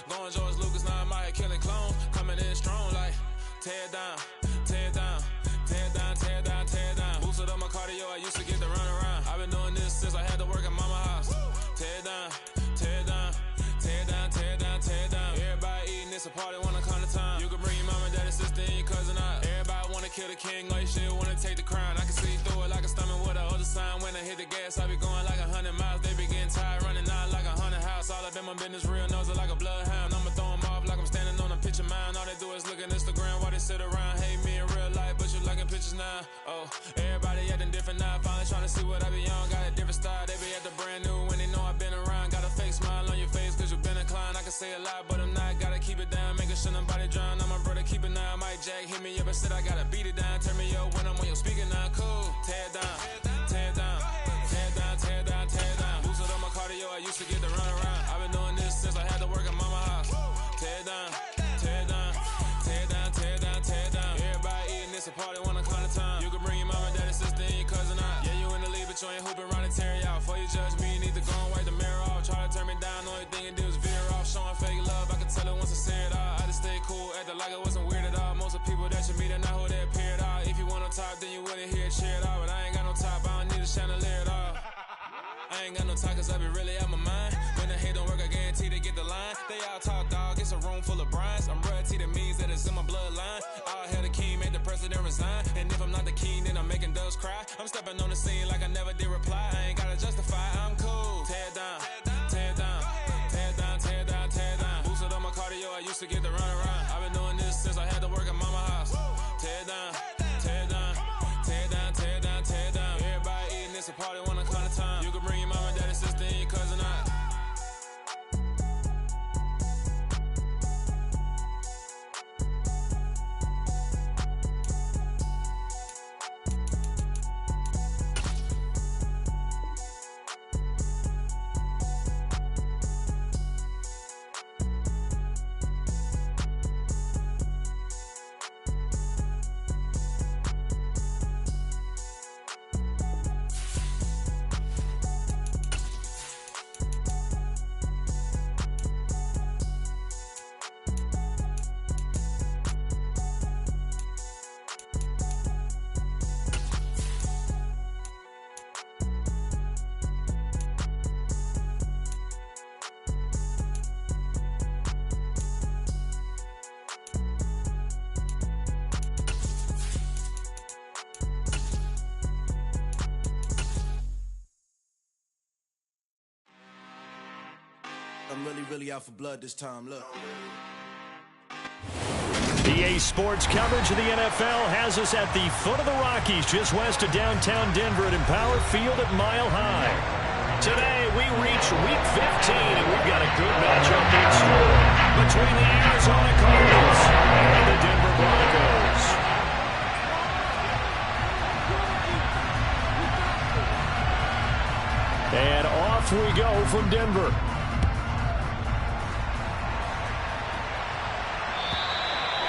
Going George Lucas, now I'm out here killing clones. Coming in strong like tear down, tear down, tear down, tear down, tear down. Boosted up my cardio, I used to get to run around. I've been doing this since I had to work at mama house. Tear down, tear down, tear down, tear down, tear down. Everybody eating, it's a party, wanna come to time. You can bring your mama, daddy, sister, and your cousin out. Everybody wanna kill the king, or you shit wanna take the crown. I can see through it like a stomach with a other sign. When I hit the gas, I be going like 100 miles. They be getting tired, running out like 100 house. All up in my business, real nose like a bloodhound. I'ma throw them off like I'm standing on a picture mound. All they do is look at Instagram while they sit around. Hate me in real life, but you liking pictures now. Oh, everybody acting different now. Finally trying to see what I be on. Got a different style, they be at the brand new when they know I've been around. Got a fake smile on your face cause you been inclined. I can say a lot, but I'm not. Gotta keep it down, making sure nobody drown. I'm my brother, keep it now. Mike Jack hit me up and said I gotta beat it down. Turn me up when I'm on your speaker now. Cool, tear down, tear down, tear down, tear down, tear down. Boosted up my cardio, I used to get to run around. I've been doing this since I had to work at mama house. Tear down, tear down, tear down, tear down, tear down. Everybody eating, it's a party, wanna come to time. You can bring your mama, daddy, sister, and your cousin out. Yeah, you in the lead, but you ain't hooping around and tear out. Before you judge me, you need to go and wipe the mirror off. Try to turn me down, only thing you do is veer off. Showing fake love, I can tell it once I say it all. I just stay cool, acting like it wasn't weird at all. Most of the people that you meet are not who they appear at all. If you want on top, then you wouldn't hear it cheer at all. But I ain't got no top, I don't need a chandelier at all. I ain't got no talk cause I be really out my mind. When the hate don't work, I guarantee they get the line. They all talk dog, it's a room full of brinds. I'm royalty, that means that it's in my bloodline. All hell the king, made the president resign. And if I'm not the king, then I'm making doves cry. I'm stepping on the scene like I never did reply. I ain't gotta justify, I'm cool. Tear down, tear down, tear down, tear down, tear down. Boosted up my cardio, I used to get to run around. I've been doing this since I had to work at mama house. Tear down, tear down, tear down, tear down, tear down. Everybody eating, it's a party, wanna come to time. You can bring your mama, daddy, sister, and your cousin out. I'm really out for blood this time, look. EA Sports coverage of the NFL has us at the foot of the Rockies, just west of downtown Denver at Empower Field at Mile High. Today, we reach Week 15, and we've got a good matchup in store between the Arizona Cardinals and the Denver Broncos. And off we go from Denver.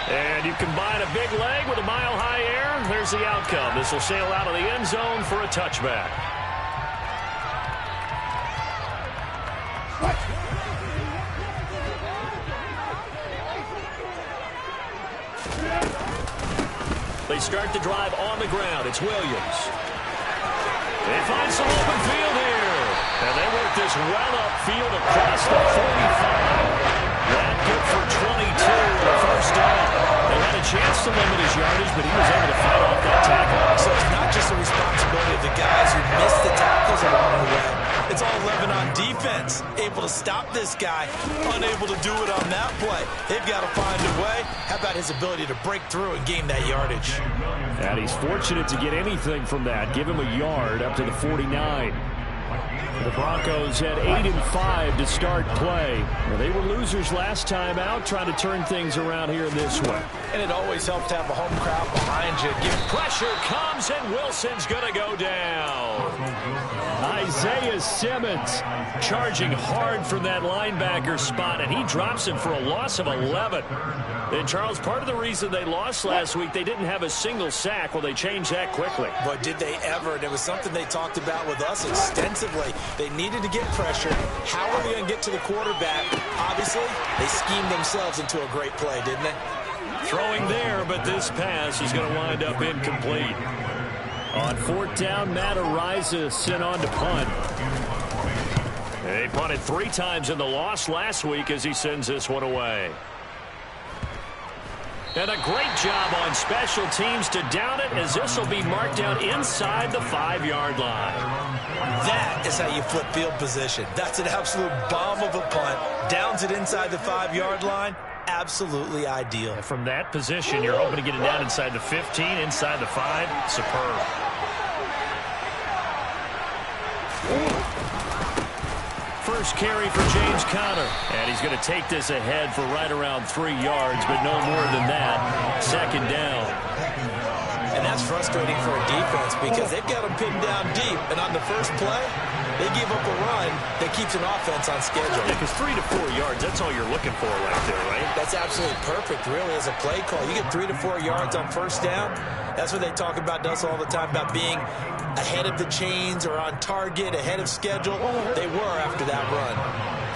And you combine a big leg with a mile-high air, there's the outcome. This will sail out of the end zone for a touchback. They start the drive on the ground. It's Williams. They find some open field here. And they work this well upfield across the 45. That good for 22, the first down. They had a chance to limit his yardage, but he was able to fight off that tackle. So it's not just the responsibility of the guys who missed the tackles along the way. It's all 11 on defense. Able to stop this guy, unable to do it on that play. They've got to find a way. How about his ability to break through and gain that yardage? And he's fortunate to get anything from that. Give him a yard up to the 49. The Broncos had 8-5 to start play. Well, they were losers last time out, trying to turn things around here this way. and it always helps to have a home crowd behind you. Pressure comes, and Wilson's going to go down. Isaiah Simmons charging hard from that linebacker spot, and he drops him for a loss of 11. And, Charles, part of the reason they lost last week, they didn't have a single sack. Well, they changed that quickly. But did they ever? And it was something they talked about with us extensively. They needed to get pressure. How are they going to get to the quarterback? Obviously, they schemed themselves into a great play, didn't they? Throwing there, but this pass is going to wind up incomplete. On fourth down, Matt Ariza sent on to punt. They punted 3 times in the loss last week as he sends this one away. And a great job on special teams to down it, as this will be marked down inside the 5-yard line. That is how you flip field position. That's an absolute bomb of a punt. Downs it inside the 5-yard line. Absolutely ideal. And from that position, you're hoping to get it down inside the 15, inside the 5. Superb. First carry for James Conner. And he's going to take this ahead for right around 3 yards, but no more than that. Second down. And that's frustrating for a defense because they've got them pinned down deep. And on the first play, they give up a run that keeps an offense on schedule. Yeah, because 3 to 4 yards, that's all you're looking for right there, right? That's absolutely perfect, really, as a play call. You get 3 to 4 yards on first down. That's what they talk about us all the time, about being ahead of the chains or on target, ahead of schedule. They were after that run.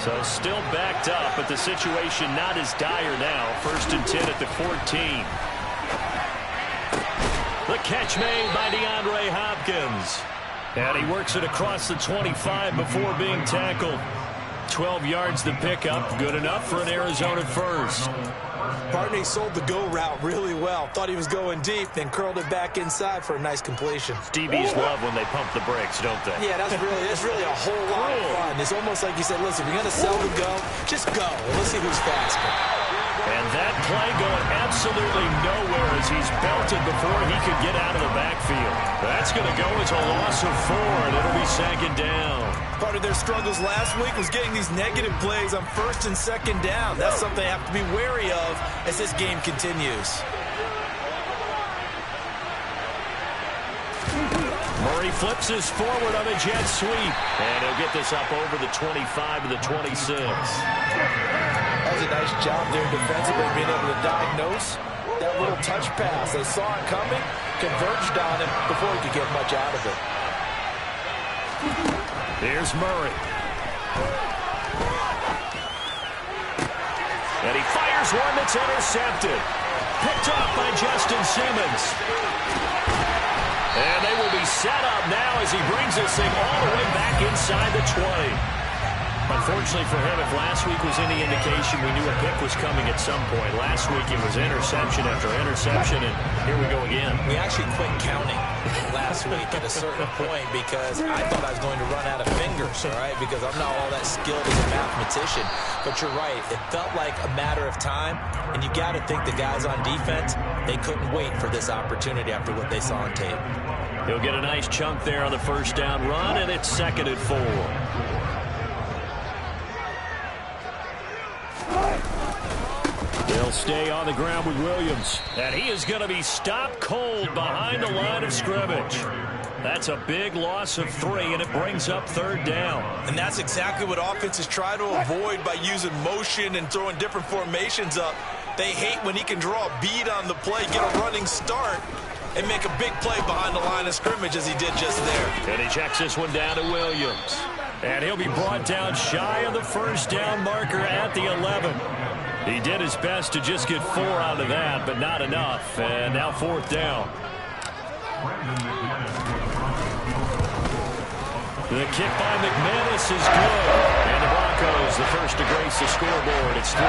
So still backed up, but the situation not as dire now. First and 10 at the 14. The catch made by DeAndre Hopkins. And he works it across the 25 before being tackled. 12 yards the pickup. Good enough for an Arizona first. Barney sold the go route really well. Thought he was going deep, then curled it back inside for a nice completion. DBs love when they pump the brakes, don't they? Yeah, that's really a whole lot of fun. It's almost like you said, listen, if you're going to sell the go, just go. Let's see who's faster. And that play going absolutely nowhere as he's belted before he could get out of the backfield. That's going to go as a loss of 4, and it'll be second down. Part of their struggles last week was getting these negative plays on first and second down. That's something they have to be wary of as this game continues. Murray flips this forward on a jet sweep. And he'll get this up over the 25 to the 26. That was a nice job there defensively, being able to diagnose that little touch pass. They saw it coming, converged on him before he could get much out of it. Here's Murray. And he fires one that's intercepted. Picked off by Justin Simmons. And they will be set up now as he brings this thing all the way back inside the 20. Unfortunately for him, if last week was any indication, we knew a pick was coming at some point. Last week it was interception after interception, and here we go again. We actually quit counting last week at a certain point because I thought I was going to run out of fingers, all right, because I'm not all that skilled as a mathematician. But you're right. It felt like a matter of time, and you got to think the guys on defense, they couldn't wait for this opportunity after what they saw on tape. He'll get a nice chunk there on the first down run, and it's second and 4. They'll stay on the ground with Williams. And he is going to be stopped cold behind the line of scrimmage. That's a big loss of 3, and it brings up third down. And that's exactly what offenses try to avoid by using motion and throwing different formations up. They hate when he can draw a bead on the play, get a running start, and make a big play behind the line of scrimmage as he did just there. And he checks this one down to Williams. And he'll be brought down shy of the first down marker at the 11. He did his best to just get 4 out of that, but not enough. And now fourth down. The kick by McManus is good. And the Broncos, the first to grace the scoreboard. It's 3-0.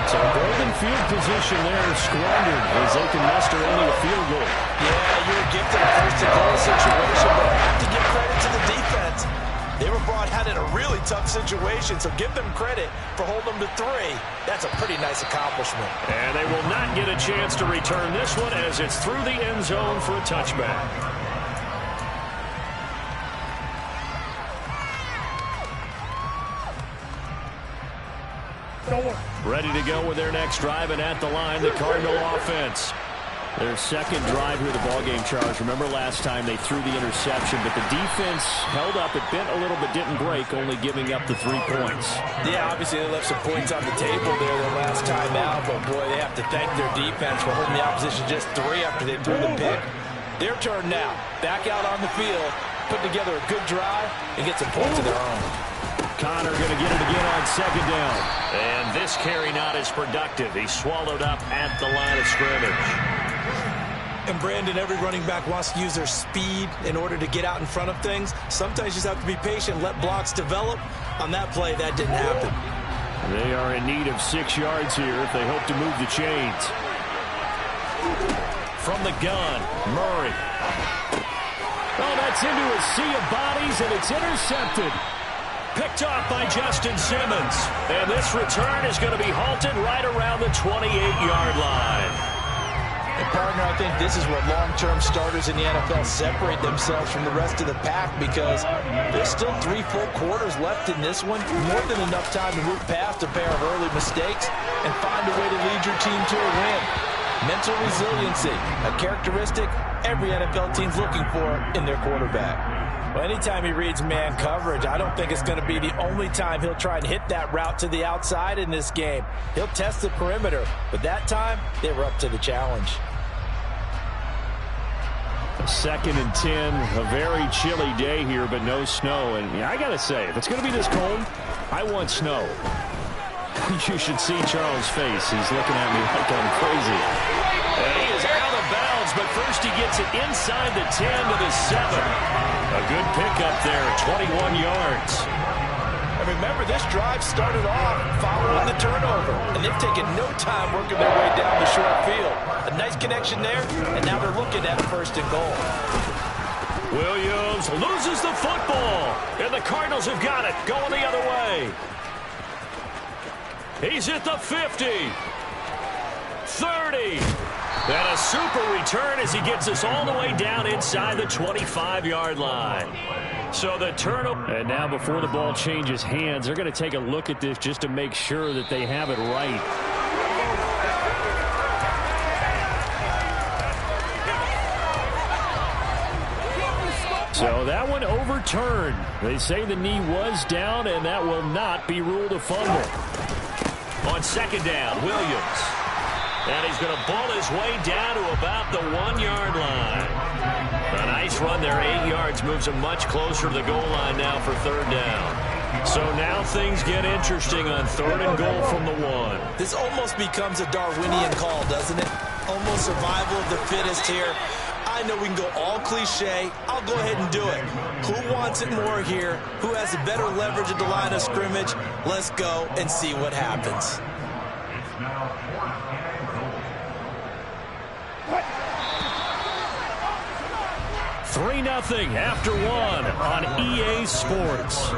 So golden field position there squandered as they can muster only a field goal. Yeah, you were gifted a first-and-goal situation, but I have to give credit to the defense. They were brought out in a really tough situation, so give them credit for holding them to 3. That's a pretty nice accomplishment. And they will not get a chance to return this one as it's through the end zone for a touchback. Ready to go with their next drive, and at the line, the Cardinal offense. Their second drive here of the ballgame, Charles. Remember last time they threw the interception, but the defense held up. It bent a little but didn't break, only giving up the 3 points. Yeah, obviously they left some points on the table there the last time out, but boy, they have to thank their defense for holding the opposition just 3 after they threw the pick. Their turn now. Back out on the field, put together a good drive, and get some points of their own. Connor going to get it again on second down. And this carry not as productive. He's swallowed up at the line of scrimmage. And Brandon, every running back wants to use their speed in order to get out in front of things. Sometimes you just have to be patient, let blocks develop. On that play, that didn't happen. They are in need of 6 yards here if they hope to move the chains. From the gun, Murray. Oh, that's into a sea of bodies, and it's intercepted. Picked off by Justin Simmons. And this return is going to be halted right around the 28-yard line. And partner, I think this is where long-term starters in the NFL separate themselves from the rest of the pack, because there's still 3 full quarters left in this one. More than enough time to move past a pair of early mistakes and find a way to lead your team to a win. Mental resiliency, a characteristic every NFL team's looking for in their quarterback. Well, anytime he reads man coverage, I don't think it's going to be the only time he'll try and hit that route to the outside in this game. He'll test the perimeter, but that time, they were up to the challenge. 2nd and 10, a very chilly day here, but no snow. And I got to say, if it's going to be this cold, I want snow. You should see Charles' face. He's looking at me like I'm crazy. And he is out of bounds, but first he gets it inside the 10 to the 7. A good pickup there, 21 yards. And remember, this drive started off following the turnover, and they've taken no time working their way down the short field. A nice connection there, and now they're looking at 1st and goal. Williams loses the football, and the Cardinals have got it, going the other way. He's at the 50, 30, and a super return as he gets us all the way down inside the 25-yard line. So the turnover. And now before the ball changes hands, they're going to take a look at this just to make sure that they have it right. So that one overturned. They say the knee was down, and that will not be ruled a fumble. On second down, Williams. And he's going to ball his way down to about the 1-yard line. A nice run there, 8 yards, moves him much closer to the goal line now for 3rd down. So now things get interesting on 3rd and goal from the 1. This almost becomes a Darwinian call, doesn't it? Almost survival of the fittest here. I know we can go all cliche. I'll go ahead and do it. Who wants it more here? Who has a better leverage at the line of scrimmage? Let's go and see what happens. Three 3-0 after 1 on EA Sports.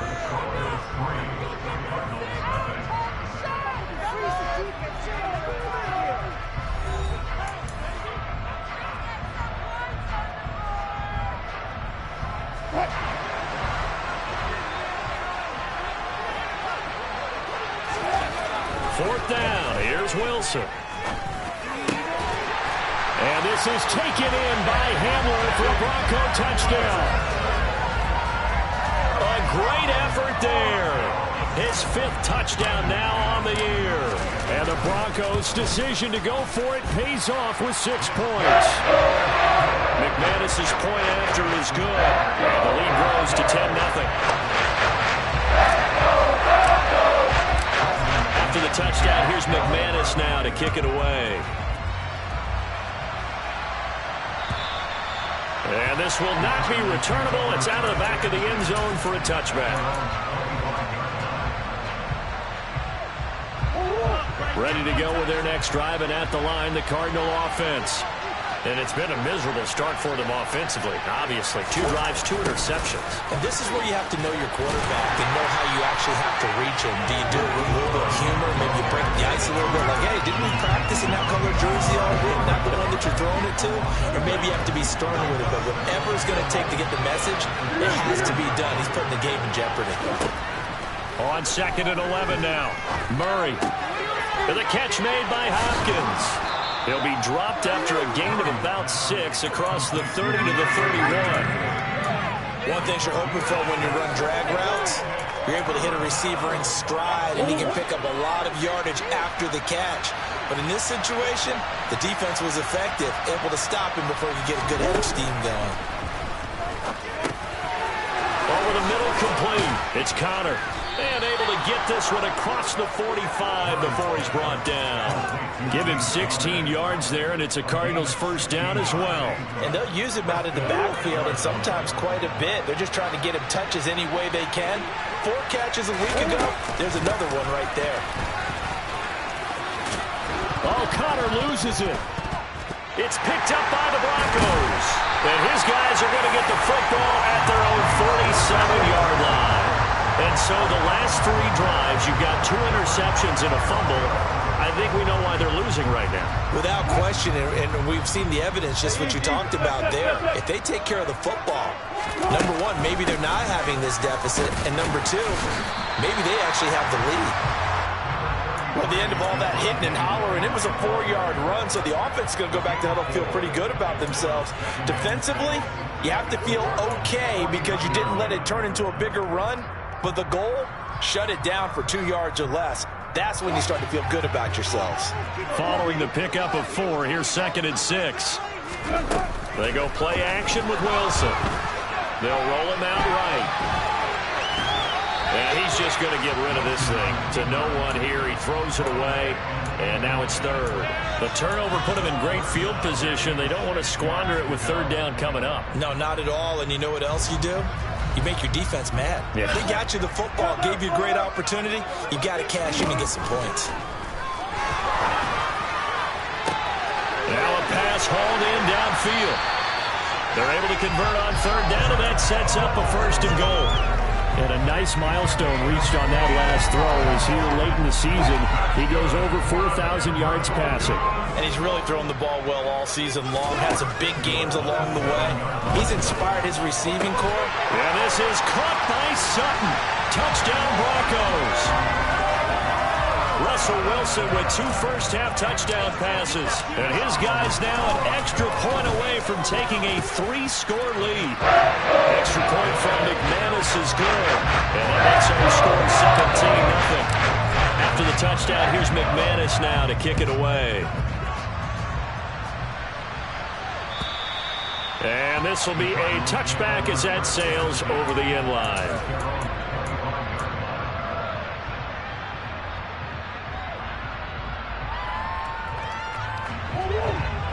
Fourth down, here's Wilson. And this is taken in by Hamler for a Bronco touchdown. A great effort there. His 5th touchdown now on the year. And the Broncos' decision to go for it pays off with 6 points. McManus's point after is good. And the lead grows to 10-0. After the touchdown, here's McManus now to kick it away. And this will not be returnable. It's out of the back of the end zone for a touchback. Ready to go with their next drive, and at the line, the Cardinal offense. And it's been a miserable start for them offensively, obviously. 2 drives, 2 interceptions. And this is where you have to know your quarterback and know how you actually have to reach him. Do you do it with a little bit of humor? Maybe you break the ice a little bit. Like, hey, didn't we practice in that color jersey all week? Not the one that you're throwing it to? Or maybe you have to be stern with it. But whatever it's going to take to get the message, it has to be done. He's putting the game in jeopardy. On 2nd and 11 now. Murray. The catch made by Hopkins. He'll be dropped after a gain of about 6 across the 30 to the 31. One thing you're hoping for when you run drag routes, you're able to hit a receiver in stride, and he can pick up a lot of yardage after the catch. But in this situation, the defense was effective, able to stop him before he could get a good head of steam going. Over the middle, complete. It's Connor. And able to get this one across the 45 before he's brought down. Give him 16 yards there, and it's a Cardinals first down as well. And they'll use him out in the backfield, and sometimes quite a bit. They're just trying to get him touches any way they can. 4 catches a week ago. There's another one right there. Oh, Connor loses it. It's picked up by the Broncos. And his guys are going to get the football at their own 47-yard line. And so the last 3 drives, you've got 2 interceptions and a fumble. I think we know why they're losing right now. Without question, and we've seen the evidence, just what you talked about there. If they take care of the football, number 1, maybe they're not having this deficit. And number 2, maybe they actually have the lead. Well, the end of all that hitting and hollering, it was a 4-yard run, so the offense is going to go back to huddle, feel pretty good about themselves. Defensively, you have to feel okay because you didn't let it turn into a bigger run. But the goal, shut it down for 2 yards or less. That's when you start to feel good about yourselves. Following the pickup of 4, here's 2nd and 6. They go play action with Wilson. They'll roll him out right. And he's just going to get rid of this thing to no one here. He throws it away, and now it's 3rd. The turnover put him in great field position. They don't want to squander it with 3rd down coming up. No, not at all. And you know what else you do? You make your defense mad. Yeah. They got you the football, gave you a great opportunity. You got to cash in and get some points. Now a pass hauled in downfield. They're able to convert on 3rd down, and that sets up a 1st and goal. And a nice milestone reached on that last throw as here late in the season, he goes over 4,000 yards passing. And he's really thrown the ball well all season long, had some big games along the way. He's inspired his receiving corps. And this is caught by Sutton. Touchdown Broncos. Russell Wilson with 2 first-half touchdown passes. And his guys now an extra point away from taking a 3-score lead. Extra point from McManus is good. And that makes our score 17-0. After the touchdown, here's McManus now to kick it away. And this will be a touchback as that sails over the end line.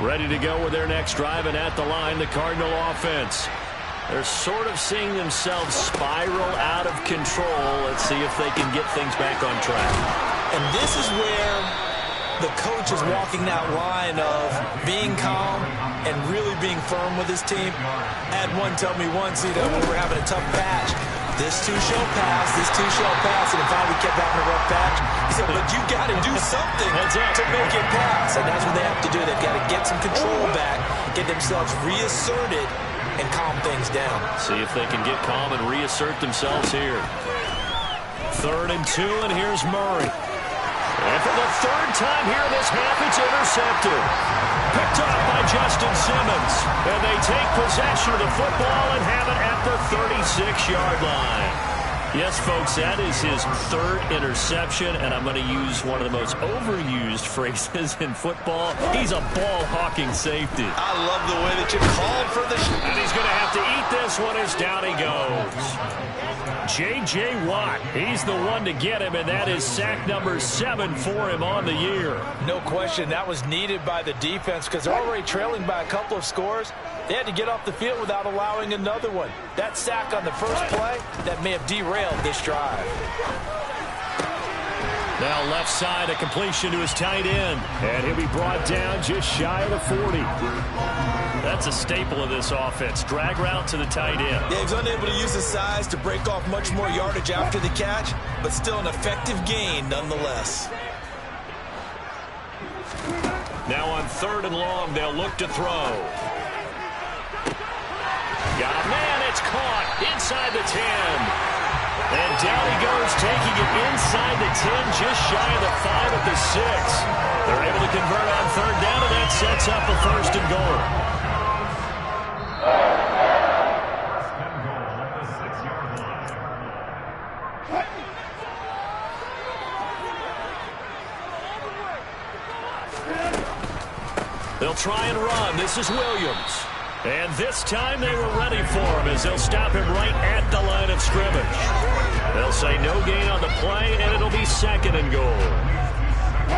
Ready to go with their next drive, and at the line, the Cardinal offense. They're sort of seeing themselves spiral out of control. Let's see if they can get things back on track. And this is where the coach is walking that line of being calm and really being firm with his team. Had one tell me once, when we were having a tough patch, this too shall pass, this too shall pass, and finally we kept having a rough patch. He said, but you got to do something to make it pass. And that's what they have to do. They've got to get some control back, get themselves reasserted, and calm things down. See if they can get calm and reassert themselves here. 3rd and 2, and here's Murray. And for the 3rd time here in this half, it's intercepted. Picked up by Justin Simmons. And they take possession of the football and have it at the 36-yard line. Yes, folks, that is his 3rd interception, and I'm going to use one of the most overused phrases in football. He's a ball-hawking safety. I love the way that you called for the shot. And he's going to have to eat this one as down he goes. J.J. Watt, he's the one to get him, and that is sack number 7 for him on the year. No question, that was needed by the defense because they're already trailing by a couple of scores. They had to get off the field without allowing another one. That sack on the first play, that may have derailed this drive. Now left side, a completion to his tight end. And he'll be brought down just shy of the 40. That's a staple of this offense. Drag route to the tight end. Yeah, he was unable to use his size to break off much more yardage after the catch, but still an effective gain nonetheless. Now on 3rd and long, they'll look to throw. Got a man, it's caught inside the 10. And down he goes, taking it inside the 10, just shy of the 5 at the 6. They're able to convert on third down, and that sets up a first and goal. They'll try and run. This is Williams. And this time they were ready for him as they'll stop him right at the line of scrimmage. They'll say no gain on the play, and it'll be second and goal.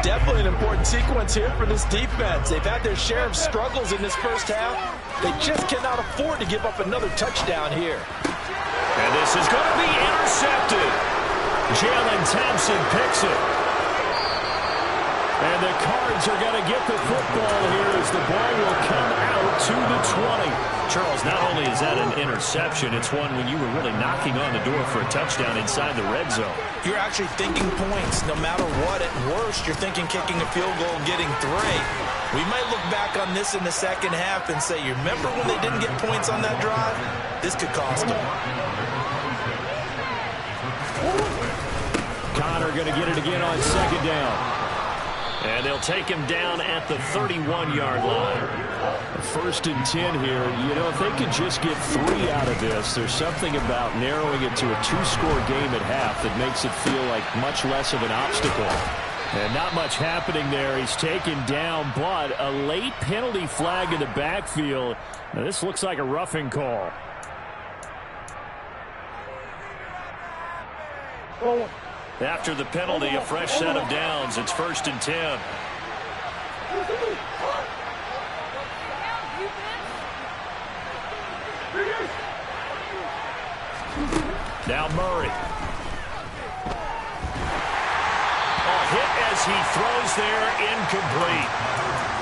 Definitely an important sequence here for this defense. They've had their share of struggles in this first half. They just cannot afford to give up another touchdown here. And this is going to be intercepted. Jalen Thompson picks it. And the Cards are going to get the football here as the ball will come out to the 20. Charles, not only is that an interception, it's one when you were really knocking on the door for a touchdown inside the red zone. You're actually thinking points. No matter what, at worst, you're thinking kicking a field goal, getting 3. We might look back on this in the second half and say, you remember when they didn't get points on that drive? This could cost them. Connor going to get it again on second down. And they'll take him down at the 31-yard line. First and 10 here. You know, if they could just get 3 out of this, there's something about narrowing it to a 2-score game at half that makes it feel like much less of an obstacle. And not much happening there. He's taken down, but a late penalty flag in the backfield. Now, this looks like a roughing call. After the penalty, a fresh set of downs. It's first and 10. Now Murray. A hit as he throws there, incomplete.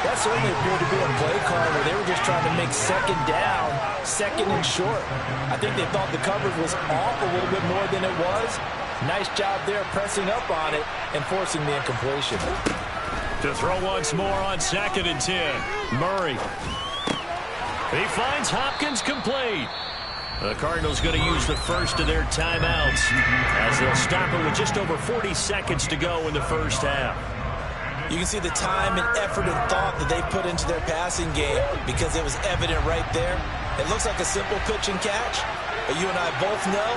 That certainly appeared to be a play call where they were just trying to make second down, second and short. I think they thought the coverage was off a little bit more than it was. Nice job there pressing up on it and forcing the incompletion. To throw once more on second and 10. Murray. He finds Hopkins complete. The Cardinals going to use the first of their timeouts as they'll stop it with just over 40 seconds to go in the first half. You can see the time and effort and thought that they put into their passing game because it was evident right there. It looks like a simple pitch and catch, but you and I both know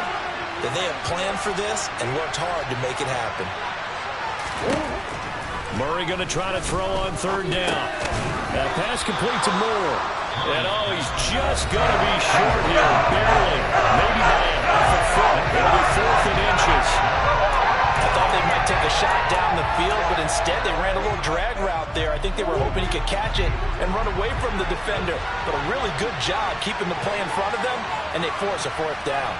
that they have planned for this and worked hard to make it happen. Murray going to try to throw on third down. That pass complete to Moore. And he's just going to be short here, barely. Maybe by a half a foot. It'll be 4th and inches. I thought they might take a shot down the field, but instead they ran a little drag route there. I think they were hoping he could catch it and run away from the defender. But a really good job keeping the play in front of them, and they force a 4th down.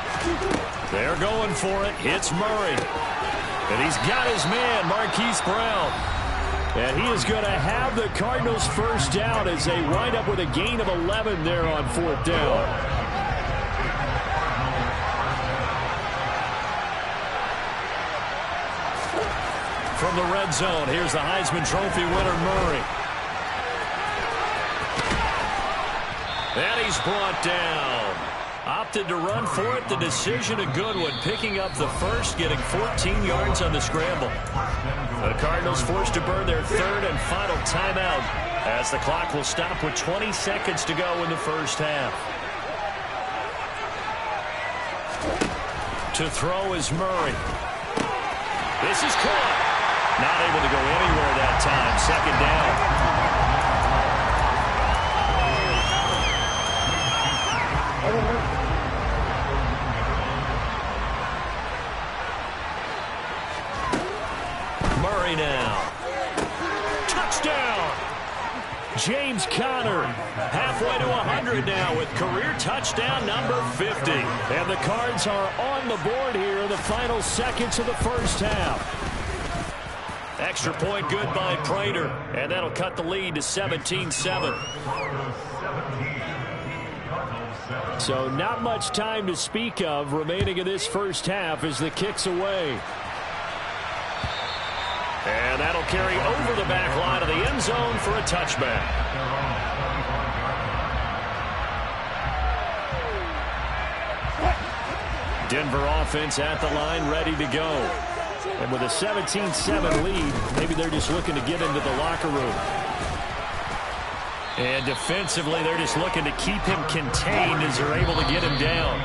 They're going for it. It's Murray. And he's got his man, Marquise Brown. And he is going to have the Cardinals first down as they wind up with a gain of 11 there on 4th down. From the red zone, here's the Heisman Trophy winner, Murray. And he's brought down. Opted to run for it. The decision a good one. Picking up the first, getting 14 yards on the scramble. The Cardinals forced to burn their 3rd and final timeout as the clock will stop with 20 seconds to go in the first half. To throw is Murray. This is caught. Not able to go anywhere that time. Second down. Murray now. Touchdown! James Conner halfway to 100 now with career touchdown number 50. And the Cards are on the board here in the final seconds of the first half. Extra point good by Prater, and that'll cut the lead to 17-7. So not much time to speak of remaining in this first half as the kick's away. And that'll carry over the back line of the end zone for a touchback. Denver offense at the line, ready to go. And with a 17-7 lead, maybe they're just looking to get into the locker room. And defensively, they're just looking to keep him contained as they're able to get him down.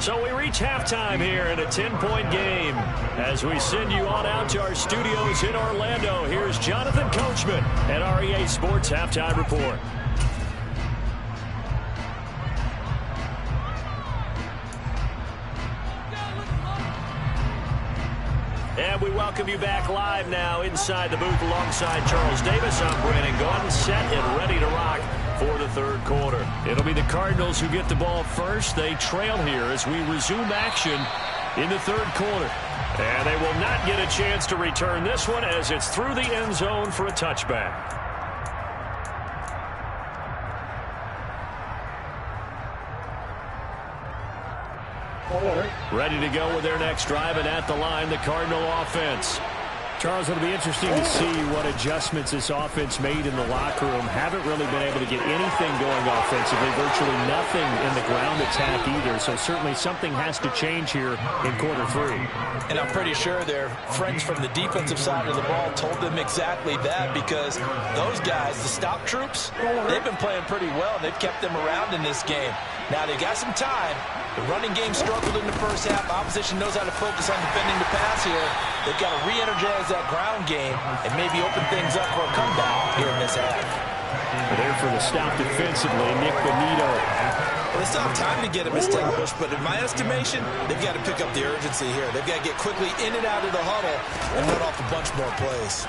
So we reach halftime here in a 10-point game. As we send you on out to our studios in Orlando, here's Jonathan Coachman at REA Sports Halftime Report. And we welcome you back live now inside the booth alongside Charles Davis. I'm Brandon Gaudin, set and ready to rock for the third quarter. It'll be the Cardinals who get the ball first. They trail here as we resume action in the third quarter. And they will not get a chance to return this one as it's through the end zone for a touchback. Ready to go with their next drive, and at the line, the Cardinal offense. Charles, it'll be interesting to see what adjustments this offense made in the locker room. Haven't really been able to get anything going offensively, virtually nothing in the ground attack either, so certainly something has to change here in quarter three. And I'm pretty sure their friends from the defensive side of the ball told them exactly that, because those guys, the stop troops, they've been playing pretty well, and they've kept them around in this game. Now they got some time. The running game struggled in the first half. Opposition knows how to focus on defending the pass here. They've got to re-energize that ground game and maybe open things up for a comeback here in this half. There for the stop defensively, Nick Bonito. Well, they still have time to get him established, but in my estimation, they've got to pick up the urgency here. They've got to get quickly in and out of the huddle and run off a bunch more plays.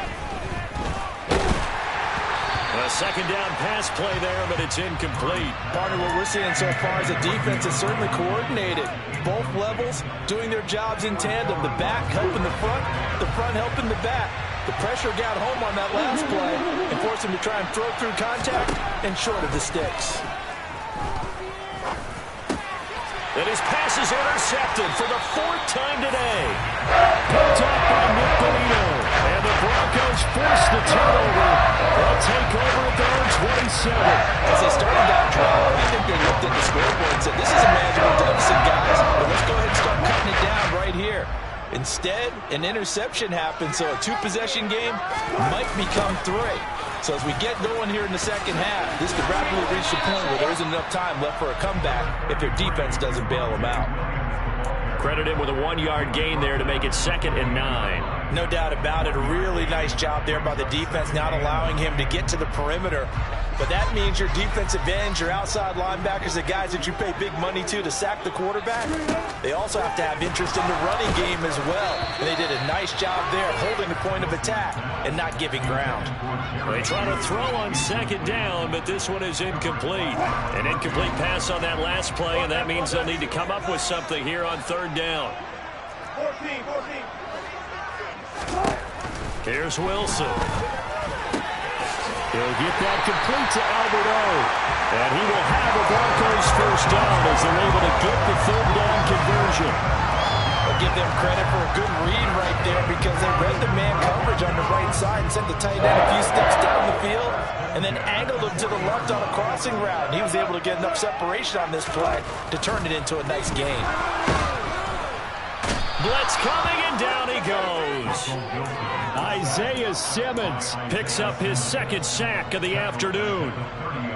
A second down pass play there, but it's incomplete. Partner, what we're seeing so far is the defense is certainly coordinated. Both levels doing their jobs in tandem. The back helping the front helping the back. The pressure got home on that last play and forced him to try and throw through contact and short of the sticks. And his pass is intercepted for the fourth time today. Picked up by Nick Bonito. And the Broncos force the turnover. They'll take over at their own 27. As they started that drive, I think they looked at the scoreboard and said, this is a manageable deficit, guys, but let's go ahead and start cutting it down right here. Instead, an interception happened, so a two-possession game might become three. So as we get going here in the second half, this could rapidly reach the point where there isn't enough time left for a comeback if their defense doesn't bail them out. Credit him with a 1-yard gain there to make it 2nd and 9. No doubt about it. A really nice job there by the defense, not allowing him to get to the perimeter. But that means your defensive ends, your outside linebackers, the guys that you pay big money to sack the quarterback, they also have to have interest in the running game as well. And they did a nice job there holding the point of attack and not giving ground. They try to throw on 2nd down, but this one is incomplete. An incomplete pass on that last play, and that means they'll need to come up with something here on 3rd down. 14. Here's Wilson. He'll get that complete to Alberto. And he will have a Broncos first down as they're able to get the 3rd down conversion. I'll give them credit for a good read right there, because they read the man coverage on the right side and sent the tight end a few steps down the field and then angled him to the left on a crossing route. And he was able to get enough separation on this play to turn it into a nice gain. Blitz coming, and down he goes. Isaiah Simmons picks up his 2nd sack of the afternoon.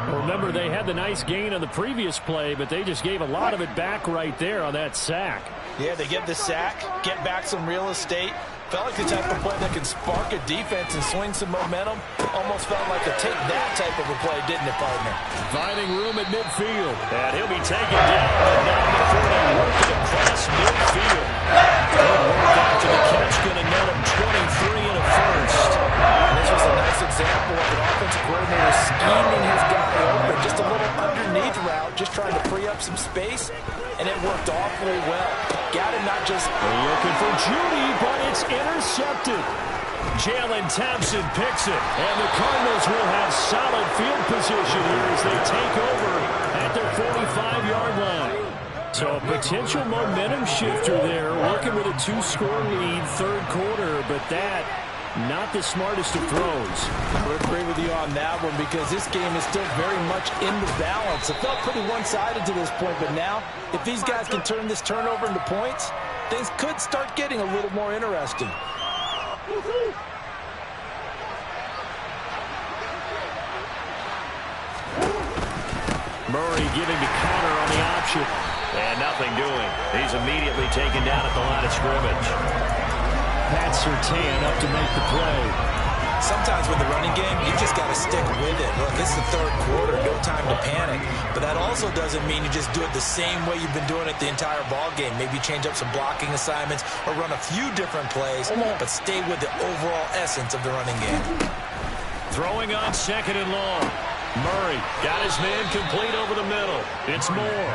Remember, they had the nice gain on the previous play, but they just gave a lot of it back right there on that sack. Yeah, they get the sack, get back some real estate. Felt like the type of play that can spark a defense and swing some momentum. Almost felt like a take that type of a play, didn't it, partner? Finding room at midfield. And he'll be taken down, but not before they work it across midfield. Good work after the catch, going to net him 23 and a first. And this was a nice example of an offensive coordinator scheming his guy open. Just a little underneath route, just trying to free up some space, and it worked awfully well. Got him not just looking for Judy, but it's intercepted. Jalen Thompson picks it, and the Cardinals will have solid field position here as they take over at their 45-yard line. So a potential momentum shifter there, working with a 2-score lead, 3rd quarter, but that not the smartest of throws. I would agree with you on that one because this game is still very much in the balance. It felt pretty one-sided to this point, but now, if these guys can turn this turnover into points, things could start getting a little more interesting. Murray giving to Connor on the option. And nothing doing. He's immediately taken down at the line of scrimmage. Pat Surtain up to make the play. Sometimes with the running game, you just got to stick with it. Look, it's the third quarter, no time to panic. But that also doesn't mean you just do it the same way you've been doing it the entire ball game. Maybe change up some blocking assignments or run a few different plays, but stay with the overall essence of the running game. Throwing on second and long. Murray got his man complete over the middle. It's Moore.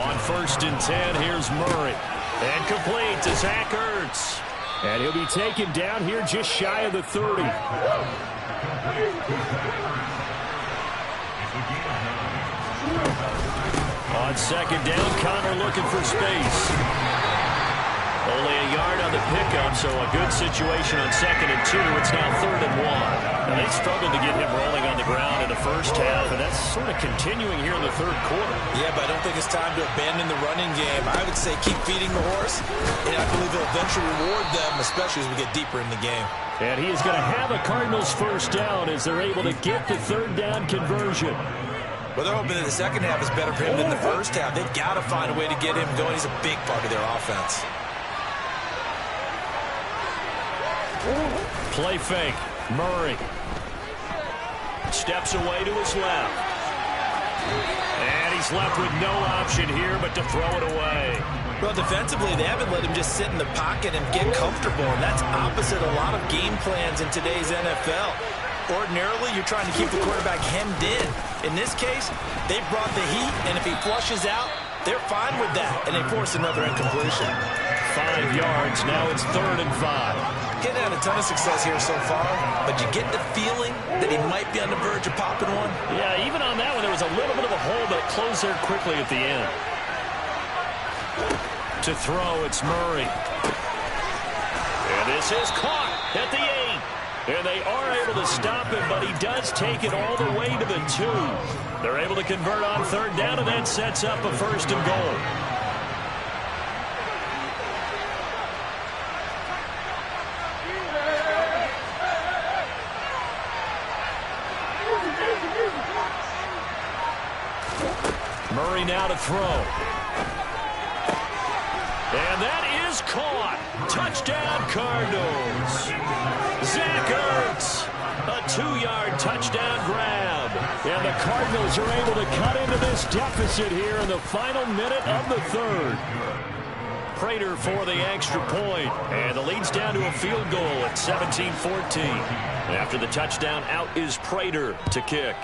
On 1st and 10, here's Murray. And complete to Zach Ertz. And he'll be taken down here just shy of the 30. On second down, Connor looking for space. Only a yard on the pickup, so a good situation on 2nd and 2. It's now 3rd and 1. Now, they struggled to get him rolling on the ground in the first half, and that's sort of continuing here in the third quarter. Yeah, but I don't think it's time to abandon the running game. I would say keep feeding the horse, and I believe it'll eventually reward them, especially as we get deeper in the game. And he is going to have a Cardinals first down as they're able to get the third down conversion. Well, they're hoping that the second half is better for him than the first half. They've got to find a way to get him going. He's a big part of their offense. Play fake. Murray steps away to his left. And he's left with no option here but to throw it away. Well, defensively, they haven't let him just sit in the pocket and get comfortable, and that's opposite a lot of game plans in today's NFL. Ordinarily, you're trying to keep the quarterback hemmed in. In this case, they brought the heat, and if he flushes out, they're fine with that, and they force another incompletion. 5 yards. Now it's 3rd and 5. Getting had a ton of success here so far, but you get the feeling that he might be on the verge of popping one. Yeah, even on that one, there was a little bit of a hole, but it closed there quickly at the end. To throw, it's Murray. And this is caught at the 8. And they are able to stop him, but he does take it all the way to the 2. They're able to convert on 3rd down, and that sets up a 1st and goal. Murray now to throw. And that is caught. Touchdown, Cardinals. Zach Ertz. A 2-yard touchdown grab. And the Cardinals are able to cut into this deficit here in the final minute of the 3rd. Prater for the extra point. And the lead's down to a field goal at 17-14. After the touchdown, out is Prater to kick.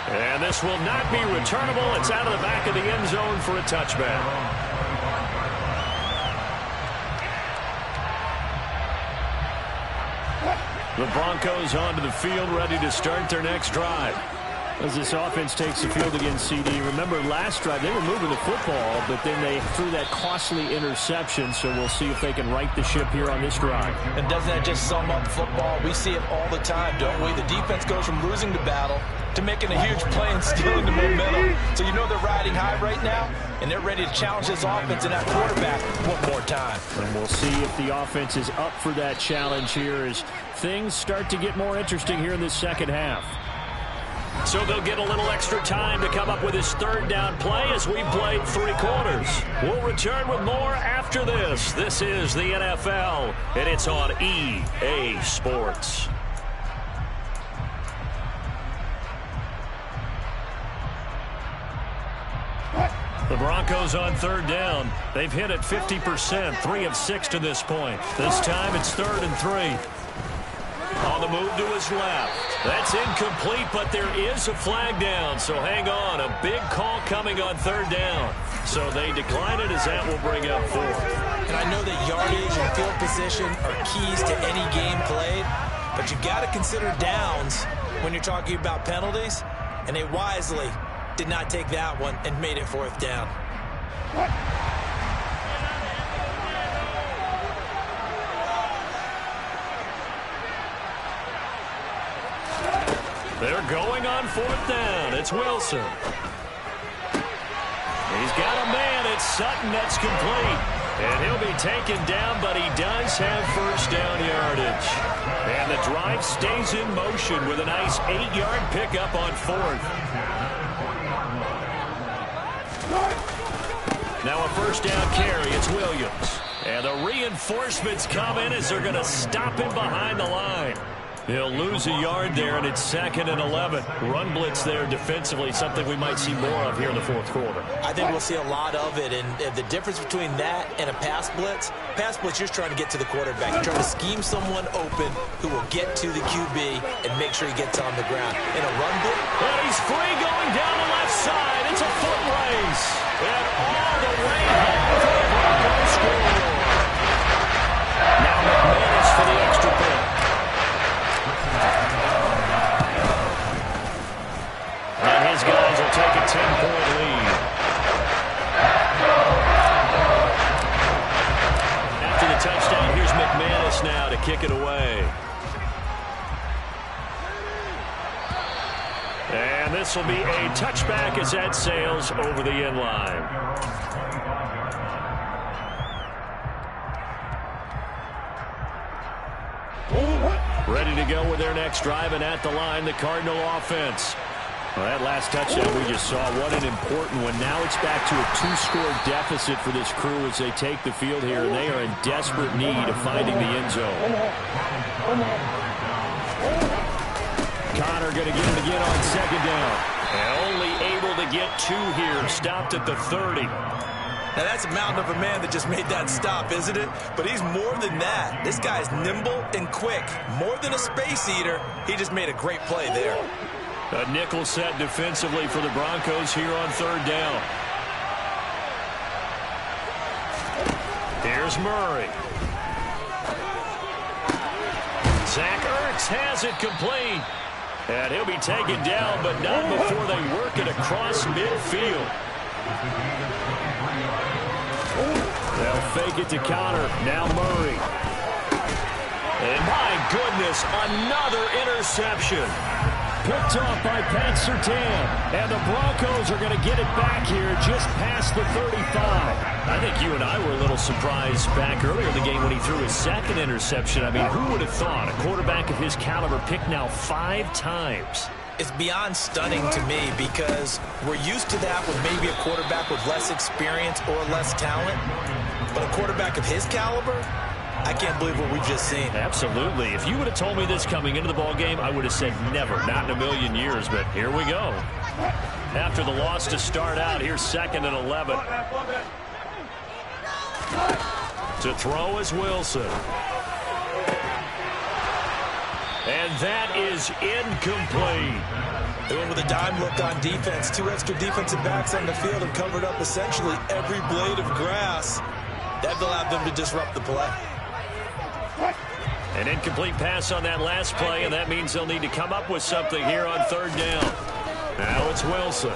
And this will not be returnable. It's out of the back of the end zone for a touchback. The Broncos onto the field, ready to start their next drive. As this offense takes the field against CD. Remember, last drive, they were moving the football, but then they threw that costly interception, so we'll see if they can right the ship here on this drive. And doesn't that just sum up football? We see it all the time, don't we? The defense goes from losing the battle to making a huge play and stealing the momentum. So you know they're riding high right now, and they're ready to challenge this offense and that quarterback one more time. And we'll see if the offense is up for that challenge here as things start to get more interesting here in this second half. So they'll get a little extra time to come up with his 3rd down play as we played 3 quarters. We'll return with more after this. This is the NFL, and it's on EA Sports. The Broncos on 3rd down. They've hit it 50%, 3 of 6 to this point. This time it's 3rd and 3. On the move to his left. That's incomplete, but there is a flag down, so hang on. A big call coming on 3rd down. So they decline it as that will bring up 4th. And I know that yardage and field position are keys to any game played, but you've got to consider downs when you're talking about penalties, and they wisely did not take that one and made it 4th down. They're going on 4th down. It's Wilson. He's got a man. It's Sutton. That's complete. And he'll be taken down, but he does have 1st down yardage. And the drive stays in motion with a nice 8-yard pickup on 4th. Now a 1st down carry. It's Williams. And the reinforcements come in as they're going to stop him behind the line. He'll lose a yard there, and it's 2nd and 11. Run blitz there defensively, something we might see more of here in the 4th quarter. I think we'll see a lot of it, and the difference between that and a pass blitz, you're trying to get to the quarterback. You're trying to scheme someone open who will get to the QB and make sure he gets on the ground. In a run blitz, and he's free going down the left side. It's a foot race. And all the way home for the Broncos score. Now McManus for the extra point. And his guys will take a 10-point lead. After the touchdown, here's McManus now to kick it away. And this will be a touchback as that sails over the end line. Ready to go with their next drive, and at the line, the Cardinal offense. Well, that last touchdown we just saw, what an important one. Now it's back to a 2-score deficit for this crew as they take the field here, and they are in desperate need of finding the end zone. Connor going to get it again on 2nd down. And only able to get 2 here, stopped at the 30. Now, that's a mountain of a man that just made that stop, isn't it? But he's more than that. This guy's nimble and quick. More than a space eater, he just made a great play there. A nickel set defensively for the Broncos here on 3rd down. Here's Murray. Zach Ertz has it complete. And he'll be taken down, but not before they work it across midfield. They'll fake it to Connor. Now Murray. And my goodness, another interception. Picked off by Pat Surtain. And the Broncos are going to get it back here just past the 35. I think you and I were a little surprised back earlier in the game when he threw his 2nd interception. I mean, who would have thought a quarterback of his caliber picked now 5 times? It's beyond stunning to me because we're used to that with maybe a quarterback with less experience or less talent. But a quarterback of his caliber, I can't believe what we've just seen. Absolutely. If you would have told me this coming into the ball game, I would have said never, not in a million years. But here we go. After the loss to start out, here's 2nd and 11. To throw is Wilson. And that is incomplete. They went with a dime look on defense. 2 extra defensive backs on the field and covered up essentially every blade of grass. That allowed them to disrupt the play. An incomplete pass on that last play, and that means they'll need to come up with something here on 3rd down. Now it's Wilson.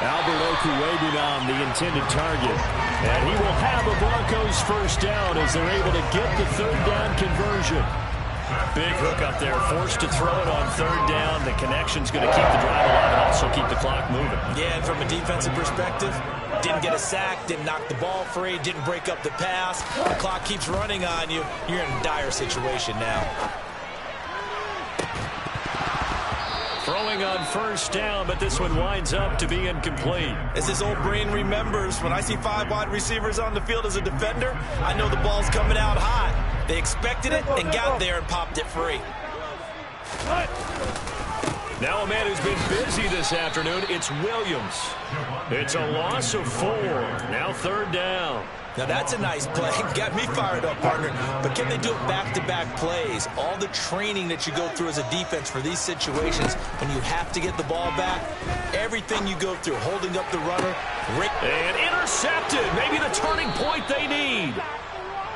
Albert Okwuegbunam, the intended target. And he will have a Broncos 1st down as they're able to get the 3rd down conversion. Big hook up there, forced to throw it on 3rd down. The connection's going to keep the drive alive and also keep the clock moving. Yeah, and from a defensive perspective, didn't get a sack, didn't knock the ball free, didn't break up the pass. The clock keeps running on you. You're in a dire situation now. Throwing on 1st down, but this one winds up to be incomplete. As his old brain remembers, when I see 5 wide receivers on the field as a defender, I know the ball's coming out hot. They expected it and got there and popped it free. Now a man who's been busy this afternoon, it's Williams. It's a loss of 4. Now 3rd down. Now that's a nice play. Got me fired up, partner. But can they do it back-to-back plays? All the training that you go through as a defense for these situations, when you have to get the ball back, everything you go through, holding up the runner. And intercepted. Maybe the turning point they need.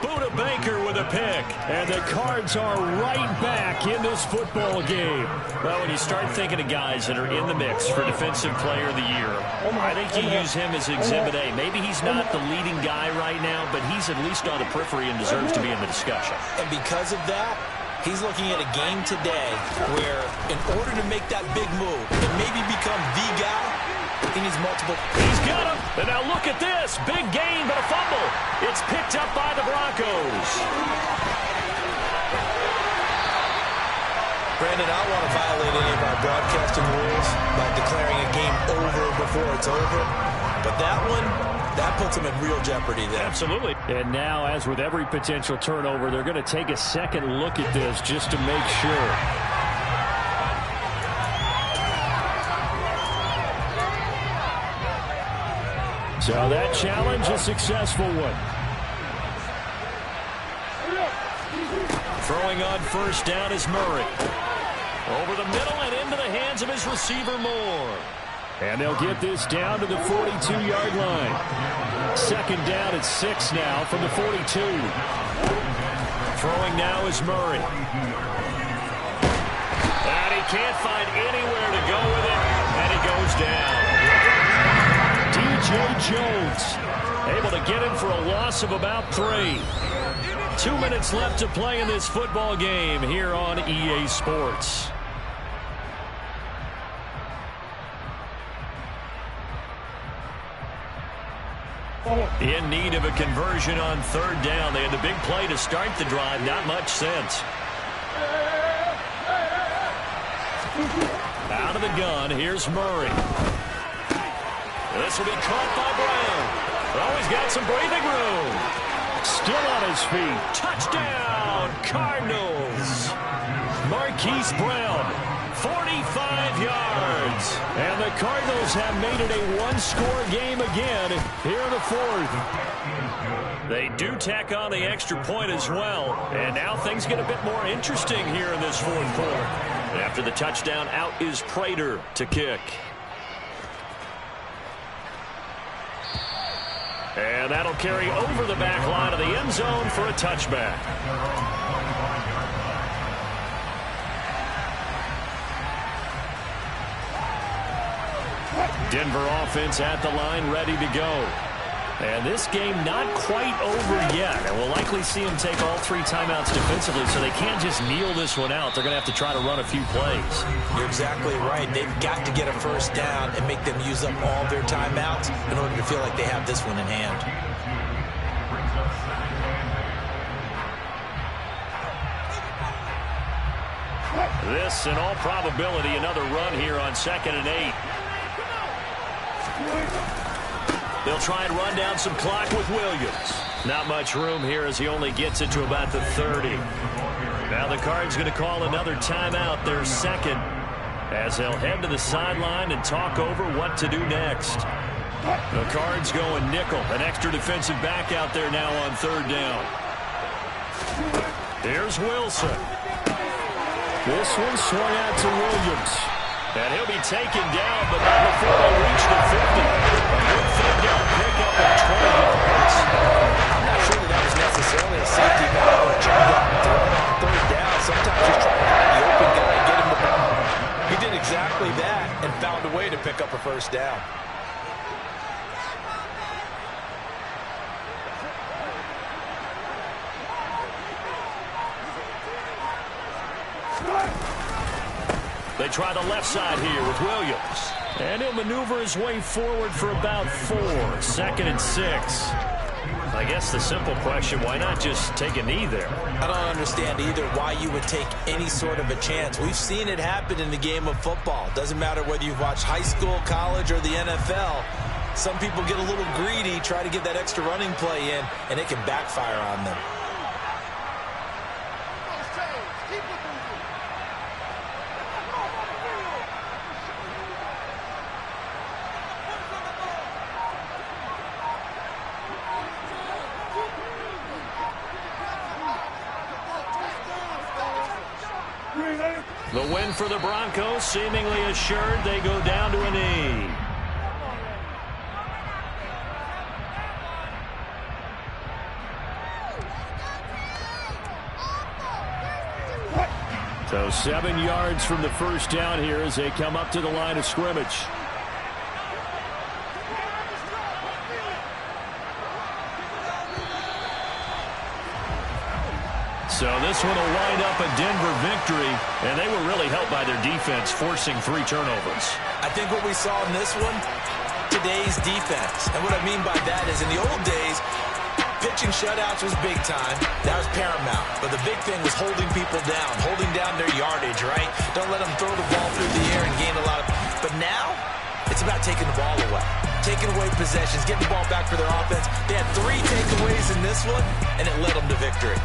Buda Baker with a pick. And the Cards are right back in this football game. Well, when you start thinking of guys that are in the mix for Defensive Player of the Year, I think you use him as Exhibit A. Maybe he's not the leading guy right now, but he's at least on the periphery and deserves to be in the discussion. And because of that, he's looking at a game today where in order to make that big move and maybe become the guy, he needs multiple. He's got him. And now look at this. Big gain, but a fumble. It's picked up by the Broncos. Brandon, I don't want to violate any of our broadcasting rules by declaring a game over before it's over. But that one, that puts him in real jeopardy there. Absolutely. And now, as with every potential turnover, they're going to take a second look at this just to make sure. So that challenge, a successful one. Throwing on first down is Murray. Over the middle and into the hands of his receiver, Moore. And they'll get this down to the 42-yard line. Second down at 6 now from the 42. Throwing now is Murray. And he can't find anywhere to go with it, and he goes down. D.J. Jones able to get him for a loss of about 3. 2 minutes left to play in this football game here on EA Sports. In need of a conversion on third down. They had the big play to start the drive. Not much sense. Out of the gun, here's Murray. This will be caught by Brown. Oh, he's got some breathing room. Still on his feet. Touchdown, Cardinals. Marquise Brown, 45 yards. And the Cardinals have made it a one-score game again here in the fourth. They do tack on the extra point as well. And now things get a bit more interesting here in this fourth quarter. After the touchdown, out is Prater to kick. And that'll carry over the back line of the end zone for a touchback. Denver offense at the line, ready to go. And this game not quite over yet. And we'll likely see them take all 3 timeouts defensively, so they can't just kneel this one out. They're going to have to try to run a few plays. You're exactly right. They've got to get a first down and make them use up all their timeouts in order to feel like they have this one in hand. This, in all probability, another run here on 2nd and 8. They'll try and run down some clock with Williams. Not much room here as he only gets it to about the 30. Now the Cards going to call another timeout, their second, as they'll head to the sideline and talk over what to do next. The Cards going nickel, an extra defensive back out there now on third down. Here's Wilson. This one swung out to Williams. And he'll be taken down, but not before they reach the 50. A good third down pickup at 20 yards. I'm not sure that was necessarily a safety valve or third down. Sometimes he's trying to find the open guy and get him the ball. He did exactly that and found a way to pick up a first down. They try the left side here with Williams. And he'll maneuver his way forward for about 4. 2nd and 6. I guess the simple question, why not just take a knee there? I don't understand either why you would take any sort of a chance. We've seen it happen in the game of football. Doesn't matter whether you've watched high school, college, or the NFL. Some people get a little greedy, try to get that extra running play in, and it can backfire on them. The win for the Broncos, seemingly assured. They go down to a knee. So 7 yards from the first down here as they come up to the line of scrimmage. So this one will wind up a Denver victory, and they were really helped by their defense, forcing 3 turnovers. I think what we saw in this one, today's defense. And what I mean by that is in the old days, pitching shutouts was big time. That was paramount. But the big thing was holding people down, holding down their yardage, right? Don't let them throw the ball through the air and gain a lot of... But now, it's about taking the ball away. Taking away possessions, getting the ball back for their offense. They had 3 takeaways in this one, and it led them to victory.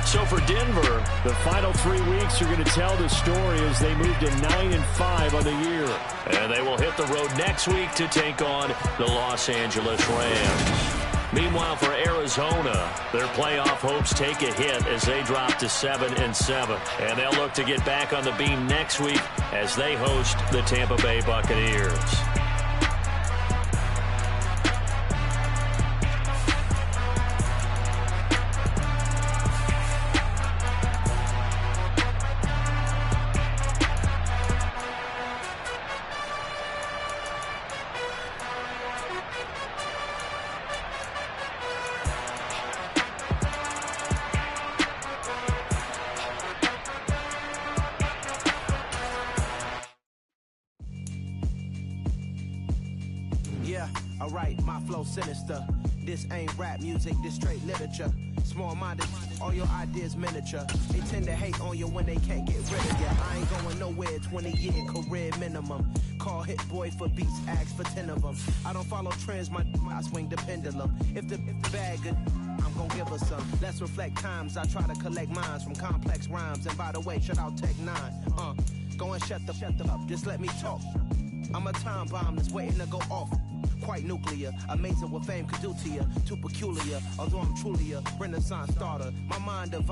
So for Denver, the final 3 weeks are going to tell the story as they move to 9-5 on the year. And they will hit the road next week to take on the Los Angeles Rams. Meanwhile, for Arizona, their playoff hopes take a hit as they drop to 7-7. And they'll look to get back on the beam next week as they host the Tampa Bay Buccaneers. Alright, my flow sinister. This ain't rap music, this straight literature. Small-minded, all your ideas miniature. They tend to hate on you when they can't get rid of you. I ain't going nowhere, 20-year career minimum. Call Hit Boy for beats, ask for 10 of them. I don't follow trends, I swing the pendulum. If the bag good, I'm gonna give her some. Let's reflect times, I try to collect minds from complex rhymes. And by the way, shout out Tech 9. Go and shut the up, just let me talk. I'm a time bomb that's waiting to go off. Quite nuclear, amazing what fame could do to you. Too peculiar, although I'm truly a Renaissance starter. My mind divine.